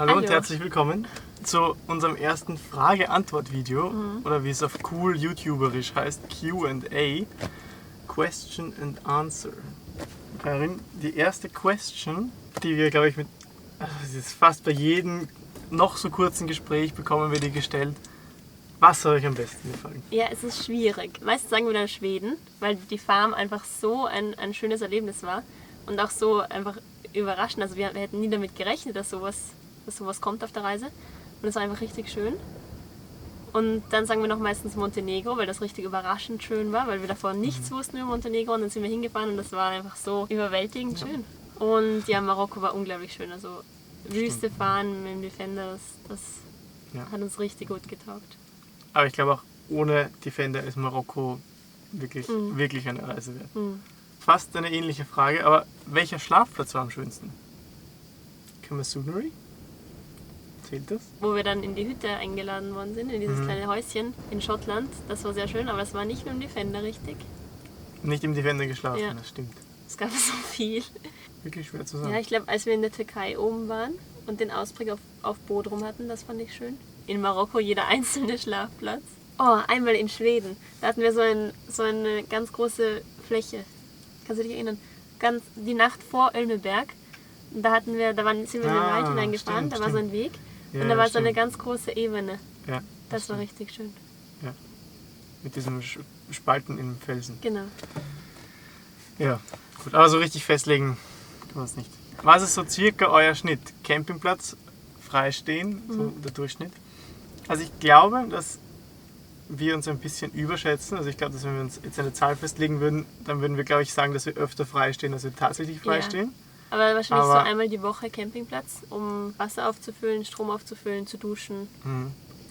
Hallo und herzlich willkommen zu unserem ersten Frage-Antwort-Video oder wie es auf cool YouTuberisch heißt, Q&A, Question and Answer. Karin, die erste Question, die wir, glaube ich, das ist fast bei jedem noch so kurzen Gespräch bekommen wir die gestellt. Was hat euch am besten gefallen? Ja, es ist schwierig. Meistens sagen wir dann Schweden, weil die Farm einfach so ein schönes Erlebnis war und auch so einfach überraschend. Also wir hätten nie damit gerechnet, dass sowas kommt auf der Reise. Und es war einfach richtig schön. Und dann sagen wir noch meistens Montenegro, weil das richtig überraschend schön war, weil wir davor nichts wussten über Montenegro und dann sind wir hingefahren und das war einfach so überwältigend schön. Und ja, Marokko war unglaublich schön. Also Wüste fahren mit dem Defender, das hat uns richtig gut getaugt. Aber ich glaube auch ohne Defender ist Marokko wirklich eine Reise wert. Fast eine ähnliche Frage, aber welcher Schlafplatz war am schönsten? Camasunary? Zählt das? Wo wir dann in die Hütte eingeladen worden sind, in dieses kleine Häuschen in Schottland. Das war sehr schön, aber es war nicht mit dem Defender richtig. Nicht im Defender geschlafen, Ja. Das stimmt. Es gab so viel. Wirklich schwer zu sagen. Ja, ich glaube, als wir in der Türkei oben waren und den Ausblick auf Bodrum hatten, das fand ich schön. In Marokko jeder einzelne Schlafplatz. Oh, einmal in Schweden. Da hatten wir so eine ganz große Fläche. Kannst du dich erinnern? Die Nacht vor Ölmeberg. Und sind wir in den Wald hineingefahren, da war so ein Weg. Ja, und da war so stimmt. eine ganz große Ebene. Ja, Das war richtig schön. Ja. Mit diesem Spalten im Felsen. Genau. Ja, gut. Aber so richtig festlegen kann man es nicht. Was ist so circa euer Schnitt? Campingplatz, freistehen, so der Durchschnitt? Also ich glaube, dass wir uns ein bisschen überschätzen. Also ich glaube, dass wenn wir uns jetzt eine Zahl festlegen würden, dann würden wir, glaube ich, sagen, dass wir öfter freistehen, als wir tatsächlich freistehen. Aber wahrscheinlich so einmal die Woche Campingplatz, um Wasser aufzufüllen, Strom aufzufüllen, zu duschen.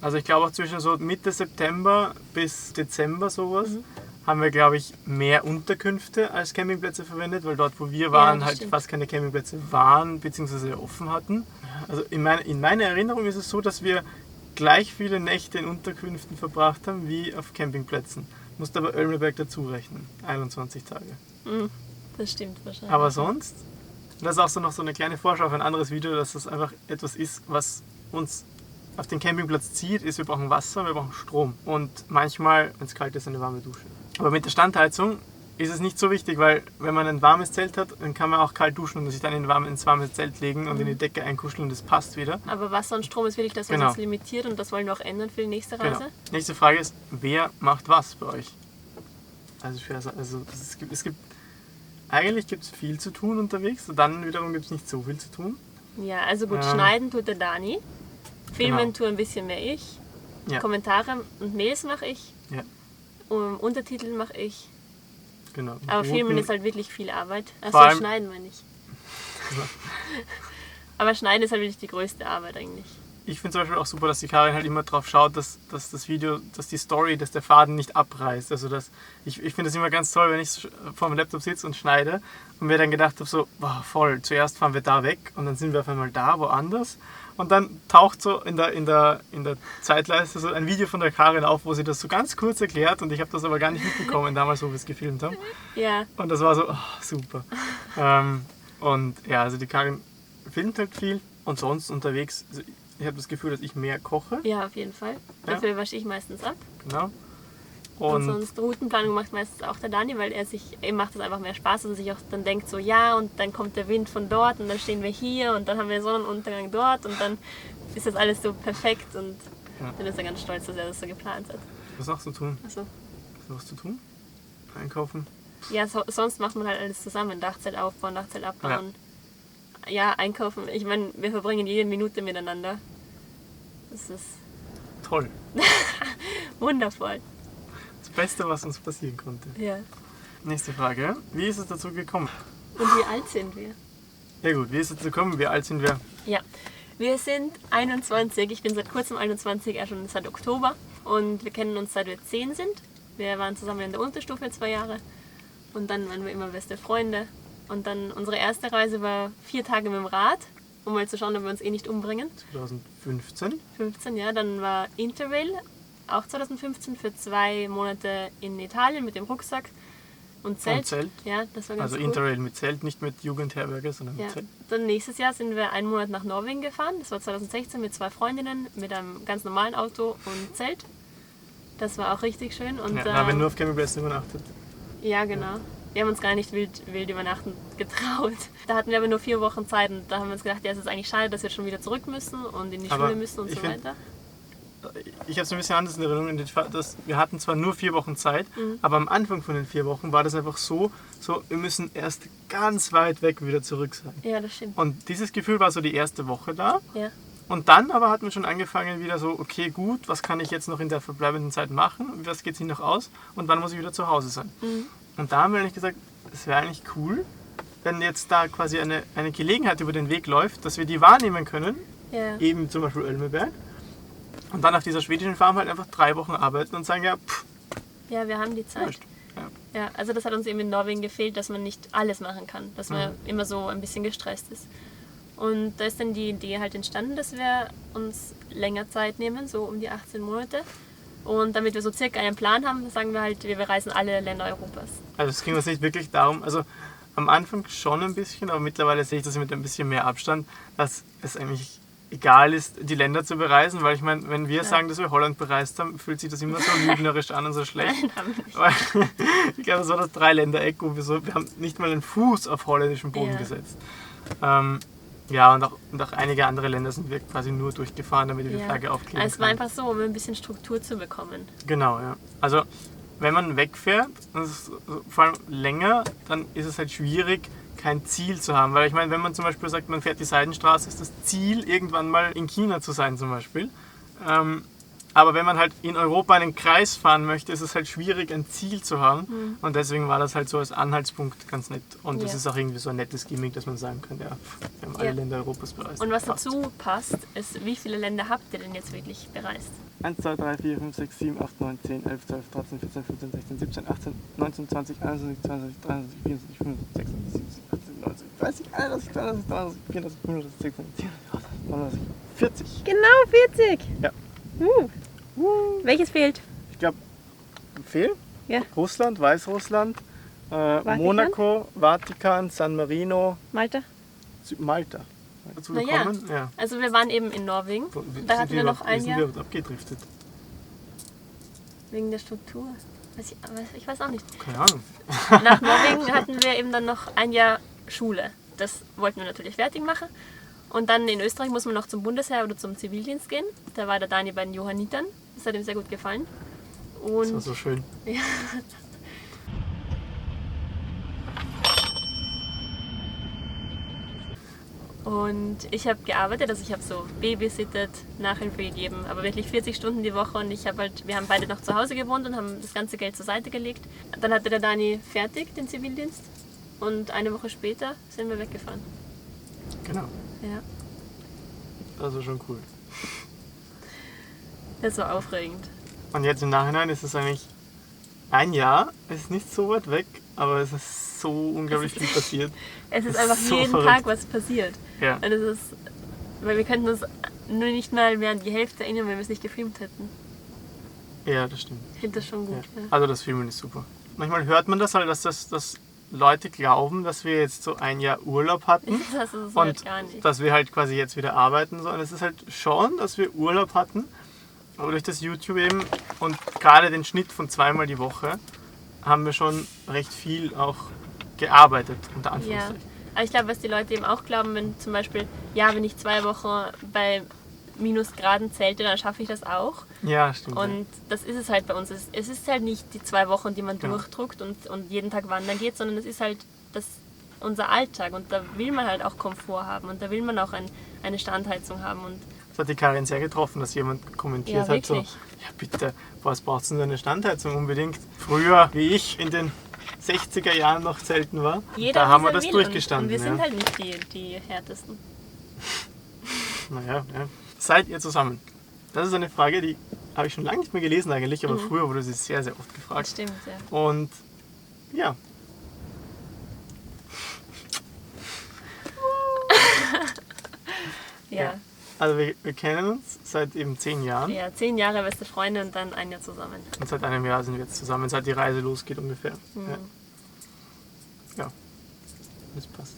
Also ich glaube auch zwischen so Mitte September bis Dezember sowas haben wir, glaube ich, mehr Unterkünfte als Campingplätze verwendet, weil dort, wo wir waren, halt stimmt. fast keine Campingplätze waren bzw. offen hatten. Also in meiner Erinnerung ist es so, dass wir gleich viele Nächte in Unterkünften verbracht haben wie auf Campingplätzen. Musst aber Ölmeberg dazu rechnen, 21 Tage. Das stimmt wahrscheinlich. Aber sonst, das ist auch so noch so eine kleine Vorschau auf ein anderes Video, dass das einfach etwas ist, was uns auf den Campingplatz zieht, ist, wir brauchen Wasser, wir brauchen Strom und manchmal, wenn es kalt ist, eine warme Dusche. Aber mit der Standheizung ist es nicht so wichtig, weil wenn man ein warmes Zelt hat, dann kann man auch kalt duschen und sich dann ins warme Zelt legen und in die Decke einkuscheln und das passt wieder. Aber Wasser und Strom ist wirklich das, was uns limitiert und das wollen wir auch ändern für die nächste Reise. Genau. Nächste Frage ist, wer macht was bei euch? Eigentlich gibt es viel zu tun unterwegs, und dann wiederum gibt es nicht so viel zu tun. Ja, also gut, schneiden tut der Dani, filmen tue ein bisschen mehr ich, Kommentare und Mails mache ich, Untertitel mache ich. Genau. Aber filmen ist halt wirklich viel Arbeit. Vor allem- schneiden meine ich. Aber schneiden ist halt wirklich die größte Arbeit eigentlich. Ich finde zum Beispiel auch super, dass die Karin halt immer drauf schaut, dass das Video, dass die Story, dass der Faden nicht abreißt. Also ich finde das immer ganz toll, wenn ich vor dem Laptop sitze und schneide und mir dann gedacht habe, so, boah, voll, zuerst fahren wir da weg und dann sind wir auf einmal da, woanders. Und dann taucht so in der Zeitleiste so ein Video von der Karin auf, wo sie das so ganz kurz erklärt und ich habe das aber gar nicht mitbekommen damals, wo wir es gefilmt haben. Ja. Und das war so, super. Und ja, also die Karin filmt halt viel und sonst unterwegs, also ich habe das Gefühl, dass ich mehr koche. Ja, auf jeden Fall. Ja. Dafür wasche ich meistens ab. Genau. Und sonst Routenplanung macht meistens auch der Dani, weil ihm macht das einfach mehr Spaß und sich auch dann denkt so, ja, und dann kommt der Wind von dort und dann stehen wir hier und dann haben wir Sonnenuntergang dort und dann ist das alles so perfekt und dann ist er ganz stolz, dass er das so geplant hat. Was machst du tun? Also, Hast du was zu tun? Einkaufen? ja, sonst macht man halt alles zusammen. Dachzelt aufbauen, Dachzelt abbauen. Ja, einkaufen. Ich meine, wir verbringen jede Minute miteinander. Das ist Toll. wundervoll. Das Beste, was uns passieren konnte. Ja. Nächste Frage. Wie ist es dazu gekommen? Und wie alt sind wir? Ja gut, wie ist es dazu gekommen? Wie alt sind wir? Ja, wir sind 21. Ich bin seit kurzem 21, schon seit Oktober. Und wir kennen uns seit wir 10 sind. Wir waren zusammen in der Unterstufe 2 Jahre. Und dann waren wir immer beste Freunde. Und dann unsere erste Reise war 4 Tage mit dem Rad, um mal zu schauen, ob wir uns nicht umbringen. 2015. 15, ja. Dann war Interrail, auch 2015, für 2 Monate in Italien mit dem Rucksack. Und Zelt. Und Zelt. Ja, das war ganz Also cool. Interrail mit Zelt, nicht mit Jugendherberge, sondern Ja. mit Zelt. Dann nächstes Jahr sind wir einen Monat nach Norwegen gefahren. Das war 2016 mit 2 Freundinnen, mit einem ganz normalen Auto und Zelt. Das war auch richtig schön. Und, Ja, da haben wir nur auf Campingplätzen übernachtet. ja, genau. Wir haben uns gar nicht wild übernachten getraut. Da hatten wir aber nur 4 Wochen Zeit und da haben wir uns gedacht, ja, es ist eigentlich schade, dass wir schon wieder zurück müssen und in die Aber Schule müssen und ich so find- weiter. Ich habe es ein bisschen anders in Erinnerung. Wir hatten zwar nur 4 Wochen Zeit, aber am Anfang von den 4 Wochen war das einfach so, wir müssen erst ganz weit weg wieder zurück sein. Ja, das stimmt. Und dieses Gefühl war so die erste Woche da. Ja. Und dann aber hat man schon angefangen wieder so, okay, gut, was kann ich jetzt noch in der verbleibenden Zeit machen? Was geht sich noch aus? Und wann muss ich wieder zu Hause sein? Und da haben wir eigentlich gesagt, es wäre eigentlich cool, wenn jetzt da quasi eine Gelegenheit über den Weg läuft, dass wir die wahrnehmen können, Ja. eben zum Beispiel Ölmeberg, und dann auf dieser schwedischen Farm halt einfach 3 Wochen arbeiten und sagen, ja, Ja, wir haben die Zeit. wurscht. Ja. Ja, also das hat uns eben in Norwegen gefehlt, dass man nicht alles machen kann, dass man immer so ein bisschen gestresst ist. Und da ist dann die Idee halt entstanden, dass wir uns länger Zeit nehmen, so um die 18 Monate. Und damit wir so circa einen Plan haben, sagen wir halt, wir bereisen alle Länder Europas. Also es ging uns nicht wirklich darum, also am Anfang schon ein bisschen, aber mittlerweile sehe ich das mit ein bisschen mehr Abstand, dass es eigentlich egal ist, die Länder zu bereisen, weil ich meine, wenn wir sagen, dass wir Holland bereist haben, fühlt sich das immer so lügnerisch an und so schlecht. Nein, haben wir nicht. Weil ich glaube, das war das Dreiländereck, wo wir haben nicht mal einen Fuß auf holländischem Boden Ja. gesetzt. Ja, und auch einige andere Länder sind wir quasi nur durchgefahren, damit wir die Flagge aufkleben Also es war können. einfach so, um ein bisschen Struktur zu bekommen. Genau, ja. Also wenn man wegfährt, und es ist vor allem länger, dann ist es halt schwierig, kein Ziel zu haben. Weil ich meine, wenn man zum Beispiel sagt, man fährt die Seidenstraße, ist das Ziel, irgendwann mal in China zu sein zum Beispiel. Aber wenn man halt in Europa einen Kreis fahren möchte, ist es halt schwierig, ein Ziel zu haben. Und deswegen war das halt so als Anhaltspunkt ganz nett. Und es Ja. ist auch irgendwie so ein nettes Gimmick, dass man sagen kann, ja, wir haben alle Ja. Länder Europas bereist. Und was Passt. dazu passt, ist, wie viele Länder habt ihr denn jetzt wirklich bereist? 1, 2, 3, 4, 5, 6, 7, 8, 9, 10, 11, 12, 13, 14, 15, 16, 17, 18, 19, 20, 21, 22, 23, 24, 25, 26, 27, 28, 29, 30, 31, 32, 33, 34, 35, 36, 37, 38, 40. Genau, 40! Ja. Welches fehlt? Ich glaube, fehlen? Ja. Russland, Weißrussland, Monaco, Vatikan, San Marino, Malta? Malta. Dazu Na ja. gekommen? Ja. Also wir waren eben in Norwegen. Da hatten wir noch ein Wie sind Jahr wir überhaupt abgedriftet? wegen der Struktur. Ich weiß auch nicht. Keine Ahnung. Nach Norwegen hatten wir eben dann noch ein Jahr Schule. Das wollten wir natürlich fertig machen. Und dann in Österreich muss man noch zum Bundesheer oder zum Zivildienst gehen. Da war der Dani bei den Johannitern. Das hat ihm sehr gut gefallen. Das war Und so schön. Und ich habe gearbeitet, also ich habe so babysittet, Nachhilfe gegeben, aber wirklich 40 Stunden die Woche und wir haben beide noch zu Hause gewohnt und haben das ganze Geld zur Seite gelegt. Dann hatte der Dani fertig, den Zivildienst, und eine Woche später sind wir weggefahren. Genau. Ja, Das war schon cool. das war aufregend. Und jetzt im Nachhinein ist es eigentlich ein Jahr, es ist nicht so weit weg, aber es ist so unglaublich viel passiert. Es ist Das einfach ist so jeden verrückt. Tag was passiert. Ja. Und es ist, weil wir könnten uns nur nicht mal mehr an die Hälfte erinnern, wenn wir es nicht gefilmt hätten. Ja, das stimmt. Ich finde das schon Ja. gut. Ja. Also das Filmen ist super. Manchmal hört man das halt, dass Leute glauben, dass wir jetzt so ein Jahr Urlaub hatten Das ist und halt gar nicht. dass wir halt quasi jetzt wieder arbeiten. So. Und es ist halt schon, dass wir Urlaub hatten, aber durch das YouTube eben und gerade den Schnitt von 2-mal die Woche haben wir schon recht viel auch gearbeitet, unter Ja, Anführungszeichen. aber ich glaube, was die Leute eben auch glauben, wenn zum Beispiel, ja, wenn ich 2 Wochen bei Minusgraden zelte, dann schaffe ich das auch. Ja, stimmt. Und das ist es halt bei uns. Es ist halt nicht die 2 Wochen, die man Genau. durchdruckt und jeden Tag wandern geht, sondern es ist halt unser Alltag. Und da will man halt auch Komfort haben und da will man auch eine Standheizung haben. Und Das hat die Karin sehr getroffen, dass jemand kommentiert Ja, hat, so, wirklich. ja bitte, was brauchst du denn eine Standheizung unbedingt? Früher, wie ich in den 60er Jahren noch selten war, jeder, da haben wir wie er das will. durchgestanden. Und wir sind ja. halt nicht die härtesten. Naja, ja. Seid ihr zusammen? Das ist eine Frage, die habe ich schon lange nicht mehr gelesen eigentlich, aber früher wurde sie sehr, sehr oft Das gefragt. stimmt, ja. Und ja, Ja, also wir kennen uns seit eben 10 Jahren ja 10 Jahre beste Freunde und dann ein Jahr zusammen. und seit einem Jahr sind wir jetzt zusammen, seit die Reise losgeht ungefähr. Ja. ja, das passt.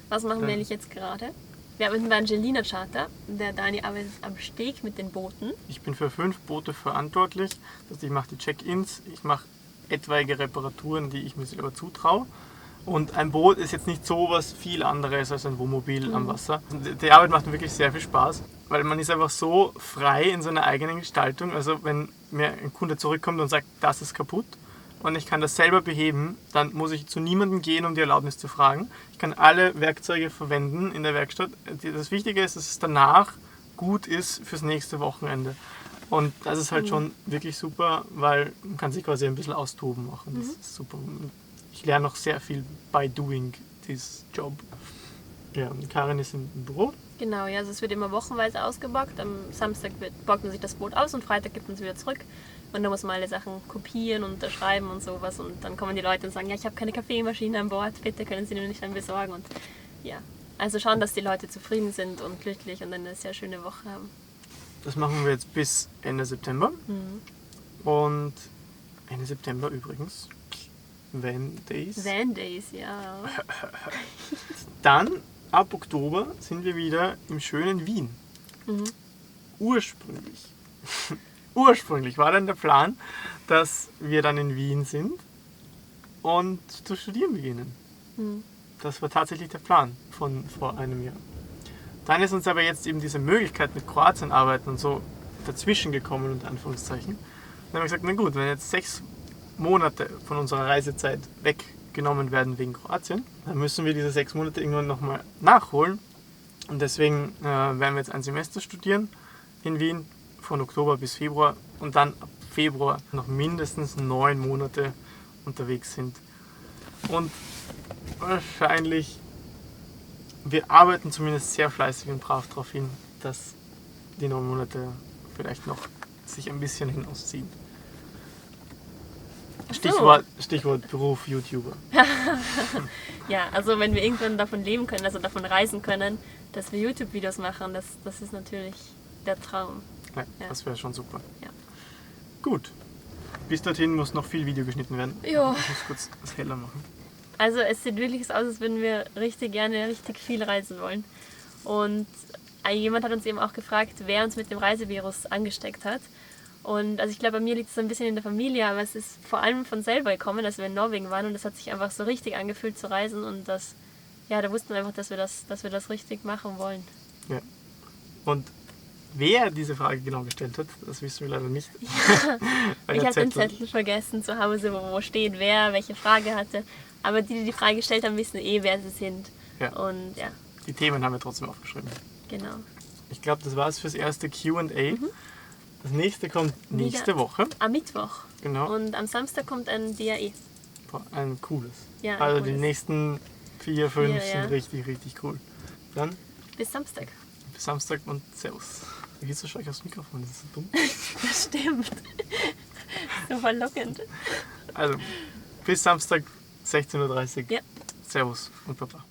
Was machen wir eigentlich jetzt gerade? Wir arbeiten bei Angelina Charter. Der Dani arbeitet am Steg mit den Booten. Ich bin für 5 Boote verantwortlich. Das heißt, ich mache die Check-ins, ich mache etwaige Reparaturen, die ich mir selber zutraue. Und ein Boot ist jetzt nicht so was viel anderes als ein Wohnmobil am Wasser. Die Arbeit macht mir wirklich sehr viel Spaß, weil man ist einfach so frei in seiner eigenen Gestaltung. Also wenn mir ein Kunde zurückkommt und sagt, das ist kaputt und ich kann das selber beheben, dann muss ich zu niemandem gehen, um die Erlaubnis zu fragen. Ich kann alle Werkzeuge verwenden in der Werkstatt. Das Wichtige ist, dass es danach gut ist fürs nächste Wochenende. Und das ist halt schon wirklich super, weil man kann sich quasi ein bisschen austoben machen. Das ist super. Ich lerne noch sehr viel by doing this job. Ja, und Karin ist im Büro. Genau, ja, also es wird immer wochenweise ausgebockt. Am Samstag bockt man sich das Boot aus und Freitag gibt man es wieder zurück. Und dann muss man alle Sachen kopieren und unterschreiben und sowas. Und dann kommen die Leute und sagen, ja, ich habe keine Kaffeemaschine an Bord, bitte können Sie mir nicht dann besorgen. Und ja, also schauen, dass die Leute zufrieden sind und glücklich und eine sehr schöne Woche haben. Das machen wir jetzt bis Ende September. Und Ende September übrigens, Van Days. Van Days, ja. Dann, ab Oktober, sind wir wieder im schönen Wien. Ursprünglich war dann der Plan, dass wir dann in Wien sind und zu studieren beginnen. Das war tatsächlich der Plan von vor einem Jahr. Dann ist uns aber jetzt eben diese Möglichkeit mit Kroatien arbeiten und so dazwischen gekommen, unter Anführungszeichen. Dann haben wir gesagt, na gut, wenn jetzt 6 Monate von unserer Reisezeit weggenommen werden wegen Kroatien, dann müssen wir diese 6 Monate irgendwann nochmal nachholen. Und deswegen werden wir jetzt ein Semester studieren in Wien, von Oktober bis Februar und dann ab Februar noch mindestens 9 Monate unterwegs sind. Und wahrscheinlich, wir arbeiten zumindest sehr fleißig und brav darauf hin, dass die 9 Monate vielleicht noch sich ein bisschen hinausziehen. Stichwort Beruf YouTuber. Ja, also wenn wir irgendwann davon leben können, also davon reisen können, dass wir YouTube-Videos machen, das ist natürlich der Traum. Ja, das wäre schon super. Ja. Gut. Bis dorthin muss noch viel Video geschnitten werden. Ja. Ich muss kurz das heller machen. Also es sieht wirklich so aus, als würden wir richtig gerne richtig viel reisen wollen. Und jemand hat uns eben auch gefragt, wer uns mit dem Reisevirus angesteckt hat. Und also ich glaube, bei mir liegt es so ein bisschen in der Familie, aber es ist vor allem von selber gekommen, dass wir in Norwegen waren und es hat sich einfach so richtig angefühlt zu reisen und das, ja, da wussten wir einfach, dass wir das richtig machen wollen. Ja. Und wer diese Frage genau gestellt hat, das wissen wir leider nicht. Ja. Ich habe den Zettel vergessen zu Hause, wo steht, wer welche Frage hatte. Aber die Frage gestellt haben, wissen wer sie sind. Ja. Und ja. Die Themen haben wir trotzdem aufgeschrieben. Genau. Ich glaube, das war es fürs erste Q&A. Das nächste kommt nächste Woche. Am Mittwoch. Genau. Und am Samstag kommt ein DAE. Ein cooles. Ja, ein also cooles. die nächsten 4, 5 Ja. sind richtig, richtig cool. Dann Bis Samstag. bis Samstag und Servus. Wie gehst du schon aufs Mikrofon? Das ist so dumm. Das stimmt. So verlockend. Also bis Samstag 16:30 Uhr. Ja. Servus und Baba.